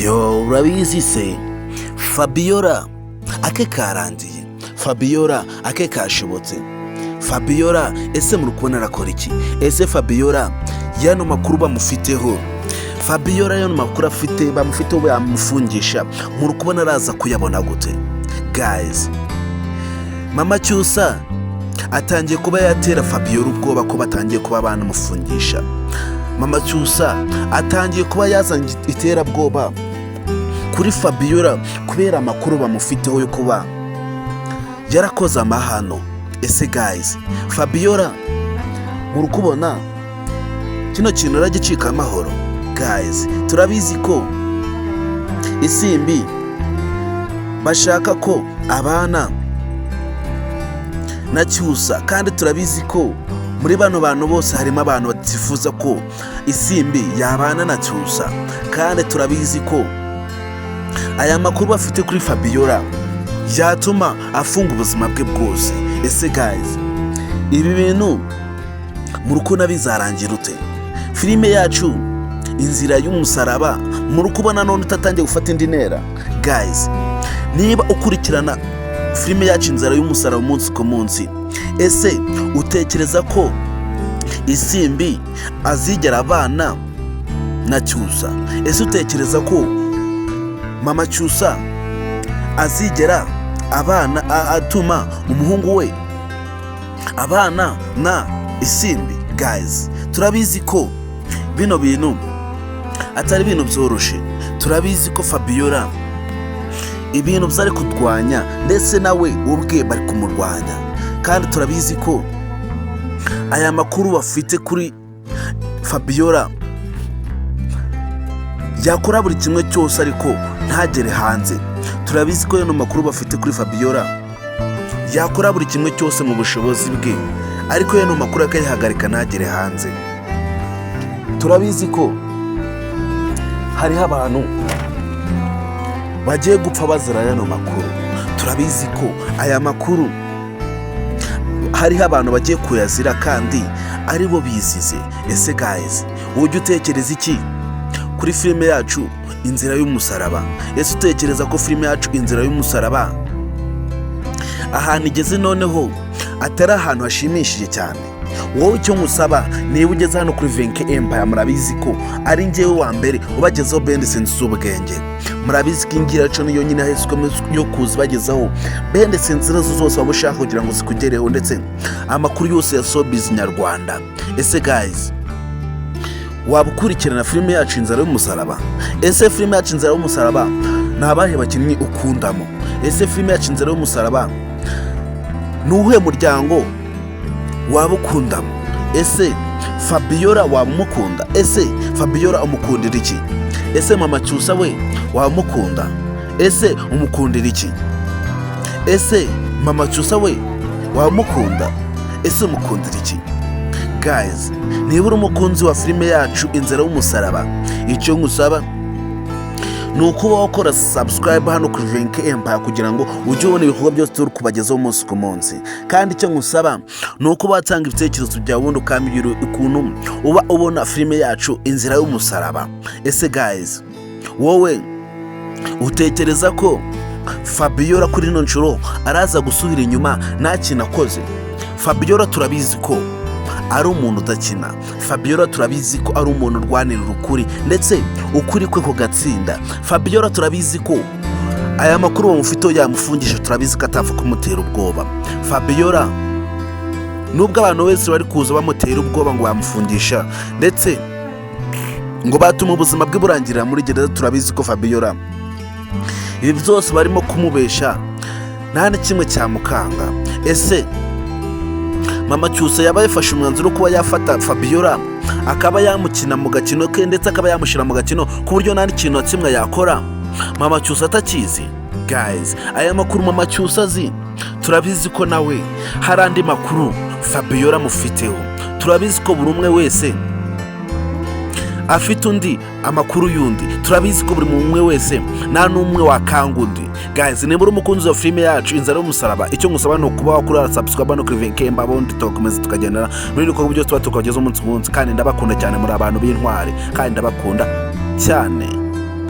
Yo urabizi se Fabiola ake karangiye, Fabiola ake kashobotse, Fabiola ese muri kubona arakora iki? Ese Fabiola yano makuru bamufiteho, Fabiola yano makuru afite bamufiteho bamufungisha, muri kubona araza kuyabona gute? Guys, Mama Cyusa atangiye kuba yatera Fabiola ubwoba ko batangiye kuba banamufungisha. Mama Cyusa atangiye kuba yazanye iterabwoba kuri Fabiola kubera amakuru bamufiteho yo kuba yarakoze amahano. Ese guys, Fabiola muri kubona kino kintu aragicika amahoro? Guys, turabizi ko isimbi bashaka ko abana na Cyusa, kandi turabizi ko muri bano bantu bose harimo abantu batifuza ko isimbi yabana na Cyusa, kandi turabizi ko aya makuru bafite kuri Fabiola yatuma afunga ubuzima bwe bwose. Ese guys, ibi bintu muri kubona bizarangira ute? Filime yacu Inzira y'Umusaraba muri kubona none utatangiye gufata indi ntera? Guys, niba ukurikirana filime yacu Inzira y'Umusaraba umunsi ku munsi, ese utekereza ko isimbi azigera abana na Cyusa? Ese utekereza ko Mama Cyusa azigera abana atuma umuhungu we abana na isimbi? Guys, turabizi ko bino bintu atari ibintu byoroshe. Turabizi ko Fabiola ibintu byari kudwanya, ndetse nawe ubwe bari kumurwanya, kandi turabizi ko aya makuru bafite kuri Fabiola yakora buri kimwe cyose ariko ntagere hanze. Turabizi ko yano makuru bafite kuri Fabiola yakora buri kimwe cyose mu bushobozi bwe, ariko yano makuru akayihagarika ntagere hanze. Turabizi ko hariho abantu bagiye gupfa bazira yano makuru. Turabizi ko aya makuru hariho abantu bagiye kuyazira kandi ari bo bizize. Ese guys, ujye utekereza iki kuri filime yacu Inzira y'Umusaraba? Ese utekereza ko filime yacu Inzira y'Umusaraba ahantu igeze noneho atari ahantu hashimishije cyane? Wowe icyo ngusaba, niba ugeze hano kuri Venke Empire, murabizi ko ari njyewe wa mbere ubagezaho bendi sense z'ubwenge. Murabizi ko ingira cyo niyo nyine ahiswe yo kuzibagezaho bendi sense zose waba ushaka kugira ngo zikugereho, ndetse amakuru yose ya showbiz nyarwanda. Ese guys, waba ukurikirana filime yacu Inzira y'Umusaraba? Ese filime yacu Inzira y'Umusaraba ni abahe bakinnyi ukundamo? Ese filime yacu Inzira y'Umusaraba ni uwuhe muryango waba ukundamo? Ese Fabiola waba umukunda? Ese Fabiola umukundira iki? Ese Mama Cyusa we waba umukunda? Ese umukundira iki? Ese Mama Cyusa we waba umukunda? Ese umukundira iki? Guys, niba uri umukunzi wa filime yacu Inzira y'Umusaraba, icyo ngusaba ni ukuba wakora subscribe hano kuri Venke Empire kugira ngo ujye ubona ibikorwa byose turi kubagezaho umunsi ku munsi. Kandi icyo ngusaba ni ukuba watanga ibitekerezo byawe ubundi ukambwira ukuntu uba ubona filime yacu Inzira y'Umusaraba. Ese guys, wowe utekereza ko Fabiola kuri ino nshuro araza gusubira inyuma nta kintu akoze? Fabiola turabizi ko ari umuntu udakina. Fabiola turabizi ko ari umuntu urwanira ukuri, ndetse ukuri kwe kugatsinda. Fabiola turabizi ko aya makuru bamufiteho yamufungisha, turabizi ko atapfa kumutera ubwoba. Fabiola nubwo abantu wese bari kuza bamutera ubwoba ngo bamufungisha ndetse ngo batuma ubuzima bwe burangirira muri gereza, turabizi ko Fabiola ibi byose barimo kumubesha nta na kimwe cyamukanga. Ese Mama Cyusa yaba yafashe umwanzuro kuba yafata Fabiola akaba yamukina mu gakino ke, ndetse akaba yamushyira mu gakino ku buryo nta n'ikintu na kimwe yakora Mama Cyusa atakizi? Guys, aya makuru Mama Cyusa azi, turabizi ko nawe hari andi makuru Fabiola mufiteho. Turabizi ko buri umwe wese afite undi amakuru yundi. Turabizi ko buri umwe wese nta n'umwe wakanga undi. Guys, niba uri umukunzi wa filime yacu Inzira y'Umusaraba, icyo ngusaba ni ukuba wakora subscribe hano kuri Venke Empire, ubundi tugakomeza tukagendana muri ibikorwa byose tuba tukagezaho umunsi ku munsi. Kandi ndabakunda cyane, muri abantu b'intwari, kandi ndabakunda cyane.